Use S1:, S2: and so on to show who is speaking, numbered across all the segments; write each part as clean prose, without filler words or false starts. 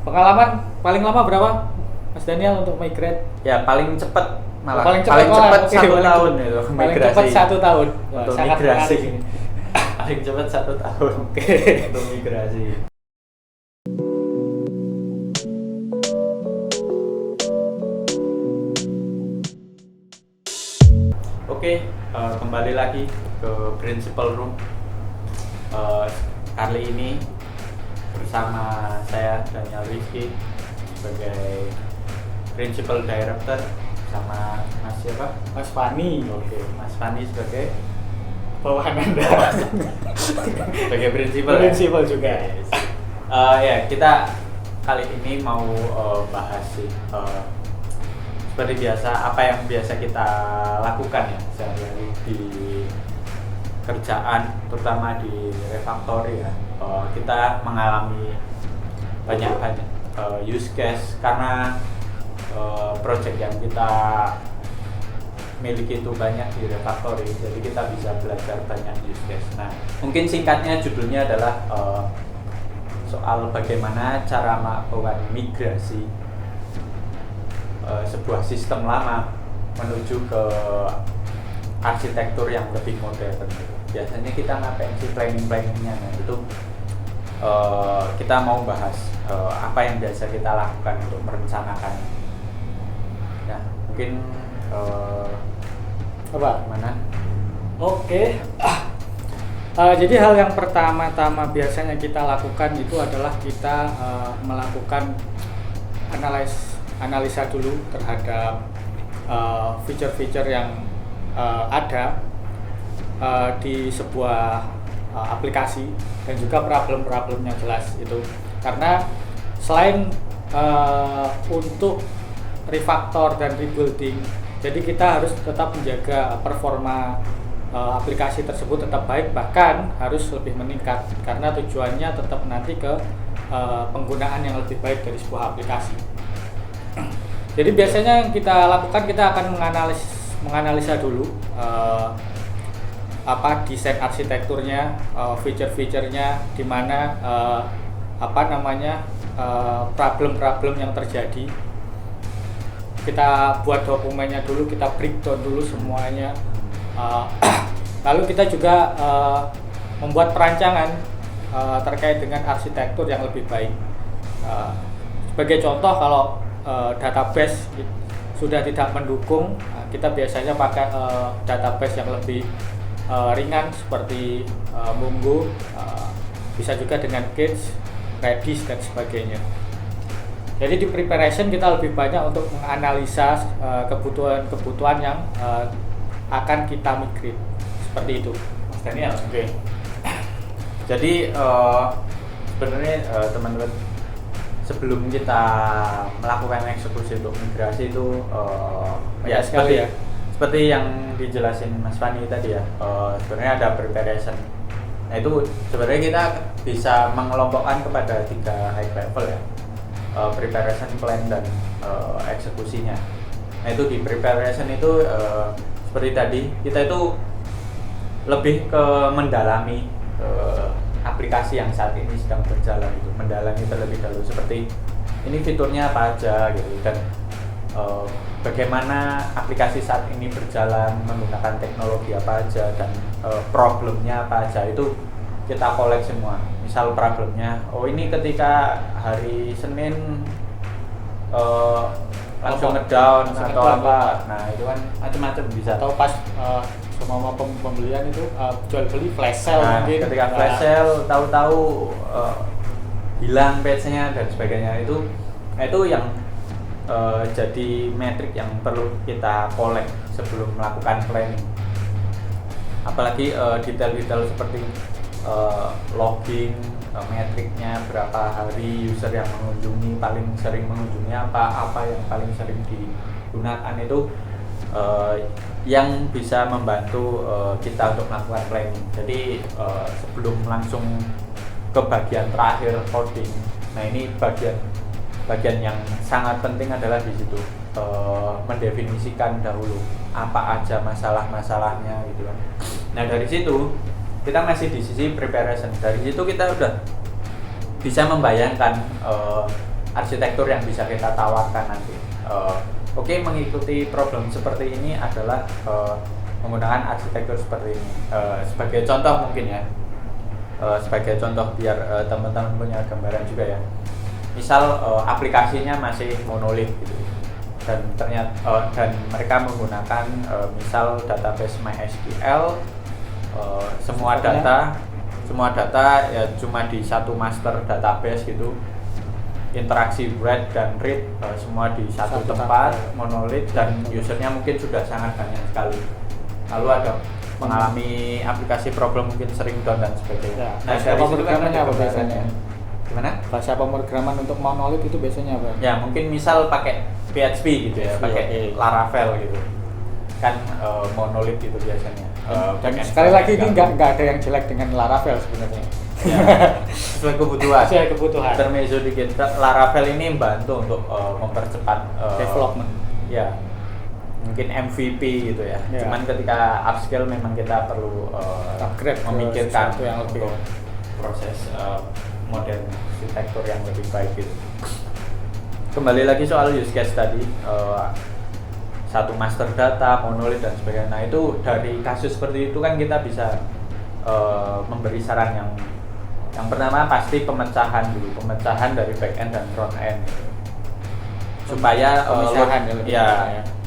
S1: Pengalaman paling lama berapa, Mas Daniel, untuk migrate?
S2: Ya paling cepat malah.
S1: Paling
S2: cepat
S1: oke,
S2: 1 tahun itu
S1: paling
S2: migrasi.
S1: cepat 1 tahun. Wah,
S2: untuk
S1: sangat
S2: migrasi.
S1: menarik ini.
S2: Paling cepat 1 tahun.
S1: Oke.
S2: Untuk migrasi. Oke, kembali lagi ke Principal Room. Kali ini bersama saya Daniel Rizky sebagai Principal Director, sama Mas siapa?
S1: Mas Fani.
S2: Oke, Mas Fani sebagai
S1: Bawahan Anda.
S2: sebagai Principal.
S1: Principal juga.
S2: Yes. Ya, kita kali ini mau bahas sih seperti biasa apa yang biasa kita lakukan ya sehari-hari di kerjaan, terutama di refactory ya. Kita mengalami banyak use case karena project yang kita miliki itu banyak di refactory, jadi kita bisa belajar banyak use case. Nah, mungkin singkatnya judulnya adalah soal bagaimana cara melakukan migrasi sebuah sistem lama menuju ke arsitektur yang lebih modern. Biasanya kita ngapain sih planning-planningnya? Nah, itu kita mau bahas apa yang biasa kita lakukan untuk merencanakan. Ya, mungkin
S1: Apa?
S2: mana?
S1: Oke. Jadi hal yang pertama-tama biasanya kita lakukan itu adalah kita melakukan analisa dulu terhadap feature-feature yang ada di sebuah aplikasi, dan juga problem-problemnya jelas itu. Karena selain untuk refactor dan rebuilding, jadi kita harus tetap menjaga performa aplikasi tersebut tetap baik, bahkan harus lebih meningkat, karena tujuannya tetap nanti ke penggunaan yang lebih baik dari sebuah aplikasi. Jadi biasanya yang kita lakukan, kita akan menganalisa dulu apa desain arsitekturnya, feature-featurenya, di mana problem-problem yang terjadi. Kita buat dokumennya dulu, kita breakdown dulu semuanya. Lalu kita juga membuat perancangan terkait dengan arsitektur yang lebih baik. Sebagai contoh, kalau database sudah tidak mendukung, kita biasanya pakai database yang lebih ringan seperti Mongo, bisa juga dengan Cage, Redis, dan sebagainya. Jadi di preparation kita lebih banyak untuk menganalisa kebutuhan yang akan kita migrate, seperti itu, Mas Daniel.
S2: Oke. Jadi sebenarnya teman-teman, sebelum kita melakukan eksekusi untuk migrasi itu ya seperti yang dijelasin Mas Fani tadi ya, sebenarnya ada preparation. Nah, itu sebenarnya kita bisa mengelompokkan kepada 3 high level ya, preparation, plan, dan eksekusinya. Nah, itu di preparation itu seperti tadi, kita itu lebih ke mendalami aplikasi yang saat ini sedang berjalan, itu mendalami terlebih dahulu, seperti ini fiturnya apa aja gitu, dan bagaimana aplikasi saat ini berjalan menggunakan teknologi apa aja, dan problemnya apa aja, itu kita collect semua. Misal problemnya, ini ketika hari Senin langsung ngedown atau apa, nah itu kan macam-macam bisa.
S1: Atau pas semua pembelian itu jual beli flash sale,
S2: nah,
S1: mungkin
S2: ketika flash sale tahu-tahu hilang page-nya dan sebagainya, itu yang jadi metrik yang perlu kita collect sebelum melakukan planning. Apalagi detail-detail seperti logging, metriknya berapa hari user yang mengunjungi, paling sering mengunjungi apa yang paling sering digunakan, itu yang bisa membantu kita untuk melakukan planning. Jadi sebelum langsung ke bagian terakhir coding, nah ini bagian yang sangat penting adalah di situ, mendefinisikan dahulu apa aja masalah-masalahnya gitu kan. Nah, dari situ kita masih di sisi preparation. Dari situ kita udah bisa membayangkan arsitektur yang bisa kita tawarkan nanti. Oke, mengikuti problem seperti ini adalah menggunakan arsitektur seperti ini. Sebagai contoh mungkin ya, sebagai contoh biar teman-teman punya gambaran juga ya. Misal aplikasinya masih monolit gitu, dan ternyata dan mereka menggunakan misal database MySQL, semua data ya cuma di satu master database gitu. Interaksi read dan read semua di satu tempat monolit, dan usernya mungkin sudah sangat banyak sekali. Lalu ada mengalami aplikasi problem mungkin sering down dan sebagainya.
S1: Nah, bahasa pemrogramannya apa biasanya?
S2: Gimana?
S1: Bahasa pemrograman untuk monolit itu biasanya apa?
S2: Ya mungkin misal pakai PHP gitu ya, pakai Laravel gitu. Kan monolit itu biasanya.
S1: Dan sekali lagi ini nggak ada yang jelek dengan Laravel sebenarnya.
S2: Ya, sesuai kebutuhan.
S1: Sesuai kebutuhan.
S2: Intermezzo dikit. Laravel ini membantu untuk mempercepat
S1: development.
S2: Ya, mungkin MVP gitu ya. Cuman ketika upscale memang kita perlu
S1: upgrade,
S2: memikirkan
S1: yang lebih
S2: proses modern arsitektur yang lebih baik gitu. Kembali lagi soal use case tadi, satu master data, monolit dan sebagainya. Nah itu dari kasus seperti itu kan kita bisa memberi saran yang pertama pasti pemecahan dulu, pemecahan dari back end dan front end gitu. Supaya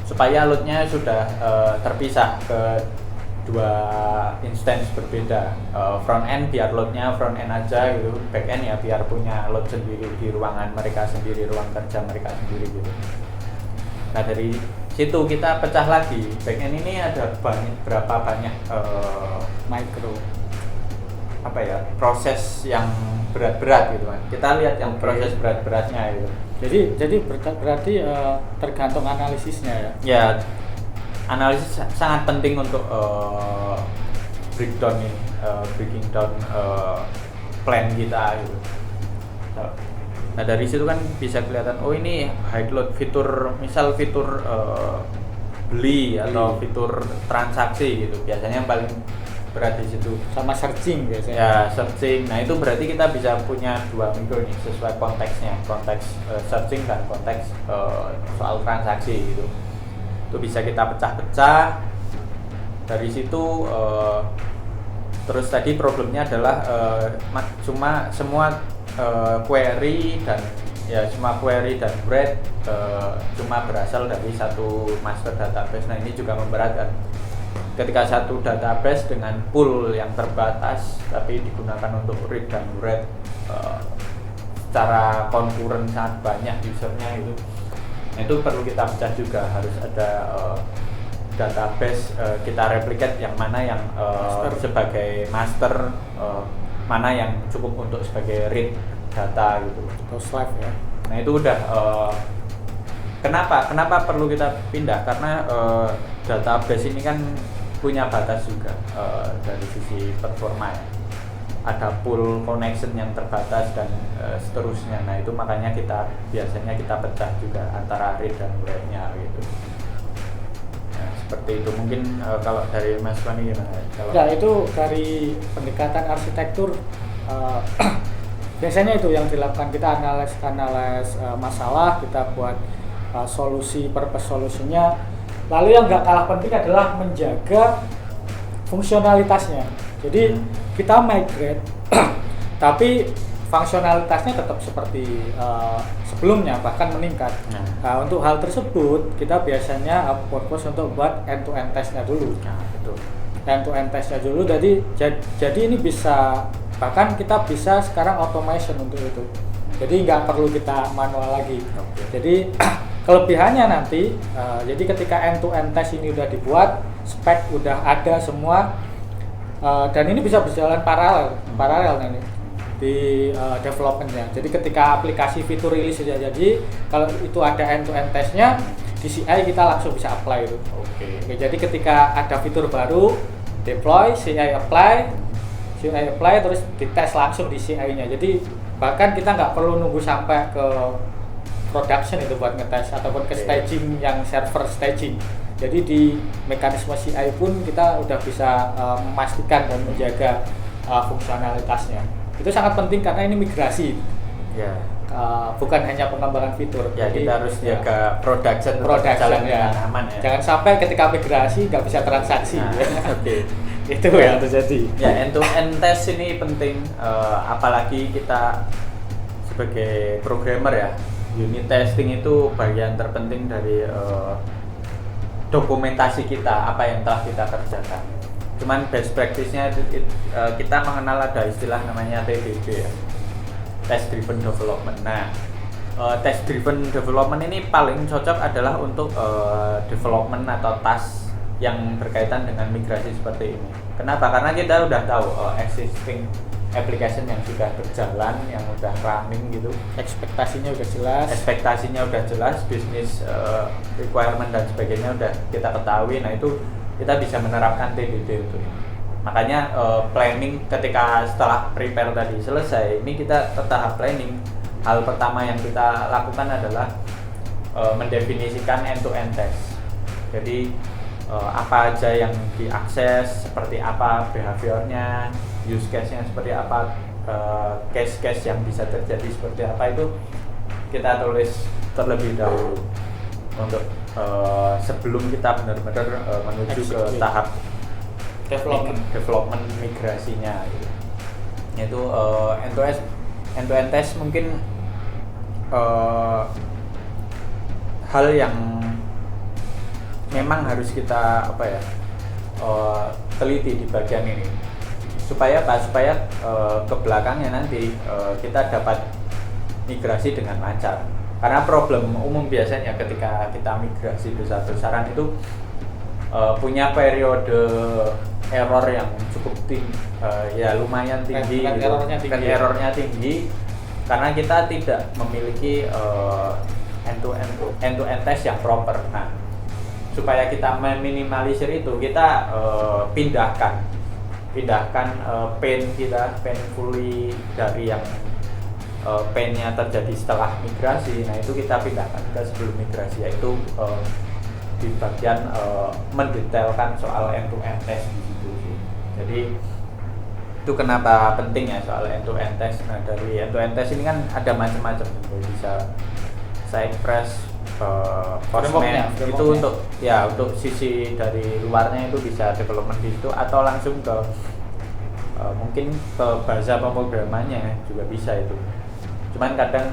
S2: supaya loadnya sudah terpisah ke dua instance berbeda. Front end biar loadnya front end aja gitu, back end ya biar punya load sendiri di ruangan mereka sendiri, ruang kerja mereka sendiri gitu. Nah dari situ kita pecah lagi, back end ini ada berapa banyak
S1: micro
S2: proses yang berat-berat gitu kan. Kita lihat yang proses berat-beratnya gitu.
S1: Jadi berarti tergantung analisisnya ya.
S2: Ya, analisis sangat penting untuk breaking down plan kita gitu. Nah dari situ kan bisa kelihatan, oh ini high load fitur, misal fitur beli atau fitur transaksi gitu. Biasanya yang paling berat di situ.
S1: Sama searching biasanya.
S2: Ya searching. Nah itu berarti kita bisa punya dua micro nih sesuai konteksnya, konteks searching dan konteks soal transaksi gitu. Itu bisa kita pecah-pecah. Dari situ terus tadi problemnya adalah cuma semua query dan read cuma berasal dari satu master database. Nah ini juga memberatkan. Ketika satu database dengan pool yang terbatas tapi digunakan untuk read dan write secara konkuren sangat banyak usernya itu. Nah itu perlu kita pecah juga, harus ada database kita replicate yang mana yang sebagai master, mana yang cukup untuk sebagai read data gitu.
S1: Atau slave ya.
S2: Nah itu udah kenapa perlu kita pindah, karena database ini kan punya batas juga dari sisi performa ya. Ada pool connection yang terbatas dan seterusnya. Nah itu makanya biasanya kita pecah juga antara read dan write-nya gitu. Nah, seperti itu mungkin. Kalau dari Mas Fani gimana?
S1: Ya itu dari pendekatan arsitektur biasanya itu yang dilakukan, kita analis masalah, kita buat solusi, purpose solusinya. Lalu yang nggak kalah penting adalah menjaga fungsionalitasnya. Jadi kita migrate, tapi fungsionalitasnya tetap seperti sebelumnya, bahkan meningkat. Nah, untuk hal tersebut kita biasanya purpose untuk buat end-to-end testnya dulu.
S2: Nah, betul.
S1: End-to-end testnya dulu. Jadi ini bisa, bahkan kita bisa sekarang automation untuk itu. Jadi nggak perlu kita manual lagi. Jadi kelebihannya nanti, jadi ketika end-to-end test ini udah dibuat, spek udah ada semua, dan ini bisa berjalan paralel nanti di developmentnya. Jadi ketika aplikasi fitur rilis sudah jadi, kalau itu ada end-to-end testnya, di CI kita langsung bisa apply itu. Oke, jadi ketika ada fitur baru, deploy, CI apply, terus dites langsung di CI-nya. Jadi bahkan kita nggak perlu nunggu sampai ke production itu buat ngetes ataupun ke staging yang server staging. Jadi di mekanisme CI pun kita udah bisa memastikan dan menjaga fungsionalitasnya. Itu sangat penting karena ini migrasi. bukan hanya pengembangan fitur.
S2: Ya,
S1: Jadi,
S2: kita harus jaga production
S1: production
S2: jalan
S1: ya.
S2: dengan aman ya.
S1: Jangan sampai ketika migrasi nggak bisa transaksi.
S2: Nah, oke.
S1: Itu yang terjadi.
S2: Ya, end-to-end test ini penting, apalagi kita sebagai programmer ya. Unit testing itu bagian terpenting dari dokumentasi kita, apa yang telah kita kerjakan. Cuman best practice-nya kita mengenal ada istilah namanya TDD ya, Test Driven Development. Nah, Test Driven Development ini paling cocok adalah untuk development atau task yang berkaitan dengan migrasi seperti ini. Kenapa? Karena kita udah tahu existing application yang sudah berjalan, yang udah running gitu.
S1: Ekspektasinya udah jelas, bisnis requirement dan sebagainya udah kita ketahui. Nah, itu kita bisa menerapkan TDD untuk ini. Makanya planning ketika setelah prepare tadi selesai, ini kita tahap planning. Hal pertama yang kita lakukan adalah mendefinisikan end-to-end test. Jadi apa aja yang diakses, seperti apa behaviornya, use case-nya seperti apa, case-case yang bisa terjadi seperti apa, itu kita tulis terlebih dahulu untuk sebelum kita benar-benar menuju ke tahap development migrasinya gitu. Itu end-to-end test mungkin hal yang memang harus kita teliti di bagian ini supaya ke belakangnya nanti kita dapat migrasi dengan lancar. Karena problem umum biasanya ketika kita migrasi besar-besaran itu punya periode error yang cukup tinggi, ya lumayan tinggi, errornya tinggi karena kita tidak memiliki end-to-end test yang proper. Nah, supaya kita meminimalisir itu, kita pindahkan painfully dari yang painnya terjadi setelah migrasi. Nah, itu kita pindahkan ke sebelum migrasi, yaitu di bagian mendetailkan soal end-to-end test di situ. Jadi itu kenapa penting ya soal end-to-end test. Nah, dari end-to-end test ini kan ada macam-macam, bisa Cypress, Postman itu untuk sisi dari luarnya itu bisa development di situ, atau langsung ke mungkin ke bahasa pemrogramannya juga bisa itu. Cuman kadang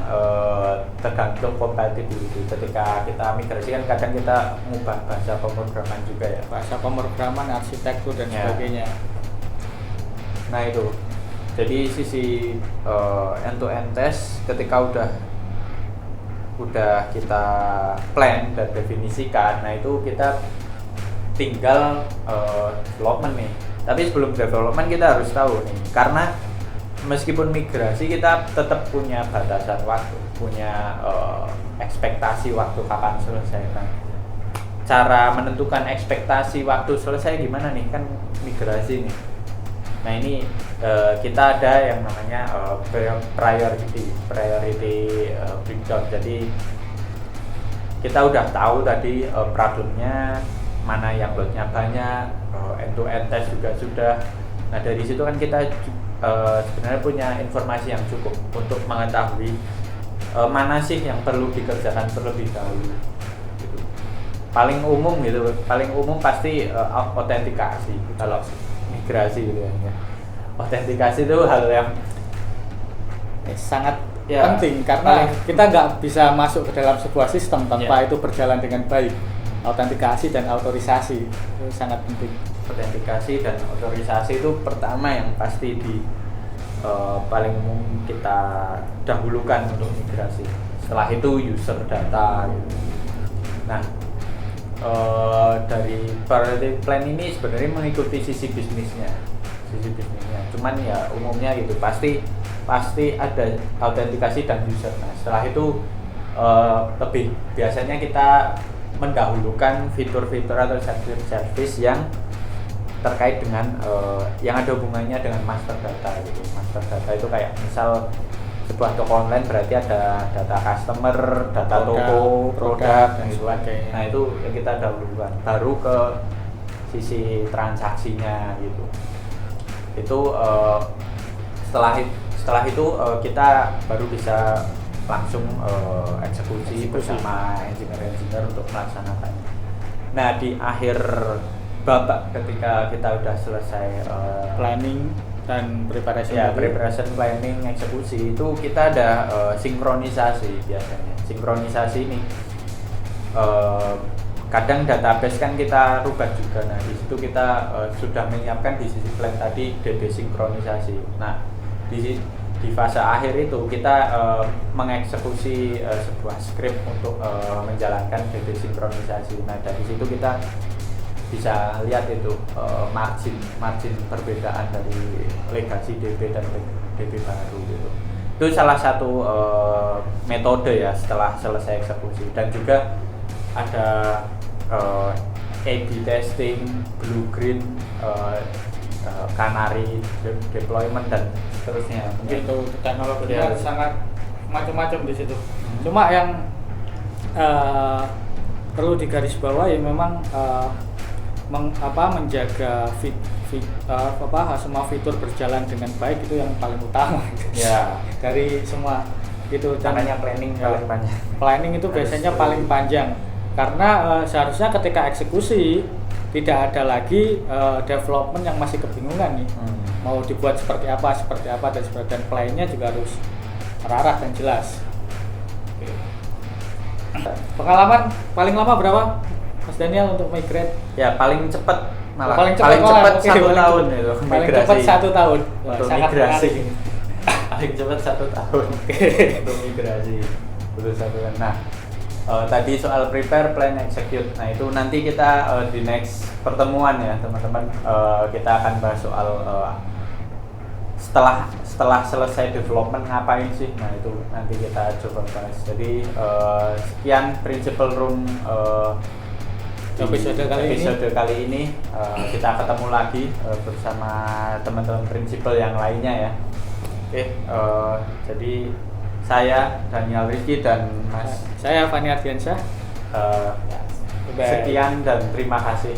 S1: tergantung compatibility. Ketika kita migrasi kan kadang kita mengubah bahasa pemrograman juga ya. Bahasa pemrograman, arsitektur dan sebagainya.
S2: Nah, itu. Jadi sisi end-to-end test ketika udah kita plan dan definisikan, nah itu kita tinggal development nih. Tapi sebelum development kita harus tahu nih, karena meskipun migrasi kita tetap punya batasan waktu, punya ekspektasi waktu kapan selesai. Nah, cara menentukan ekspektasi waktu selesai gimana nih, kan migrasi nih. Nah, ini kita ada yang namanya priority breakdown. Jadi kita udah tahu tadi problemnya mana yang loadnya banyak, end-to-end test juga sudah. Nah, dari situ kan kita sebenarnya punya informasi yang cukup untuk mengetahui mana sih yang perlu dikerjakan terlebih dahulu. Gitu. Paling umum pasti autentikasi kalau migrasi gitu ya. Autentikasi itu hal yang
S1: sangat penting karena kita nggak bisa masuk ke dalam sebuah sistem tanpa itu berjalan dengan baik. Autentikasi dan otorisasi itu sangat penting.
S2: Autentikasi dan otorisasi itu pertama yang pasti paling umum kita dahulukan untuk migrasi. Setelah itu user data gitu. Nah, dari priority plan ini sebenarnya mengikuti sisi bisnisnya. Cuman ya umumnya gitu, pasti ada autentikasi dan user. Nah, setelah itu lebih biasanya kita mendahulukan fitur-fitur atau service yang terkait dengan yang ada hubungannya dengan master data gitu. Master data itu kayak misal sebuah toko online berarti ada data customer, data toko, produk dan sebagainya. Nah, itu yang kita dahulukan, baru ke sisi transaksinya gitu. Itu setelah itu kita baru bisa langsung eksekusi bersama engineer untuk melaksanakannya. Nah di akhir babak ketika kita udah selesai
S1: planning dan preparation,
S2: preparation, planning, eksekusi, itu kita ada sinkronisasi biasanya. Sinkronisasi ini kadang database kan kita rubah juga. Nah di situ kita sudah menyiapkan di sisi plan tadi DB sinkronisasi. Nah di fase akhir itu kita mengeksekusi sebuah script untuk menjalankan DB sinkronisasi. Nah dari situ kita bisa lihat itu margin perbedaan dari legacy DB dan DB baru gitu. Itu salah satu metode ya setelah selesai eksekusi. Dan juga ada A/B testing, blue green, canary deployment dan seterusnya.
S1: Mungkin itu teknologinya sangat macam-macam di situ. Cuma yang perlu digarisbawahi memang menjaga semua fitur berjalan dengan baik itu yang paling utama
S2: ya
S1: dari semua itu.
S2: Caranya planning paling panjang.
S1: Planning itu biasanya paling panjang karena seharusnya ketika eksekusi tidak ada lagi development yang masih kebingungan nih mau dibuat seperti apa dan plan-nya juga harus terarah dan jelas. Pengalaman paling lama berapa Mas Daniel untuk migrate?
S2: Ya paling cepat malah.
S1: Paling cepat
S2: 1 tahun itu.
S1: Paling cepat 1 tahun.
S2: Untuk migrasi. Paling cepat 1 tahun untuk migrasi. Betul 1 tahun. Nah, tadi soal prepare, plan, execute. Nah itu nanti kita di next pertemuan ya teman-teman. Kita akan bahas soal setelah selesai development ngapain sih. Nah itu nanti kita coba bahas. Jadi sekian Principal Room
S1: episode
S2: kali ini. Kita ketemu lagi bersama teman-teman prinsipal yang lainnya ya. Oke, jadi saya Daniel Rizky dan
S1: saya Fani Ardiansyah.
S2: Sekian dan terima kasih.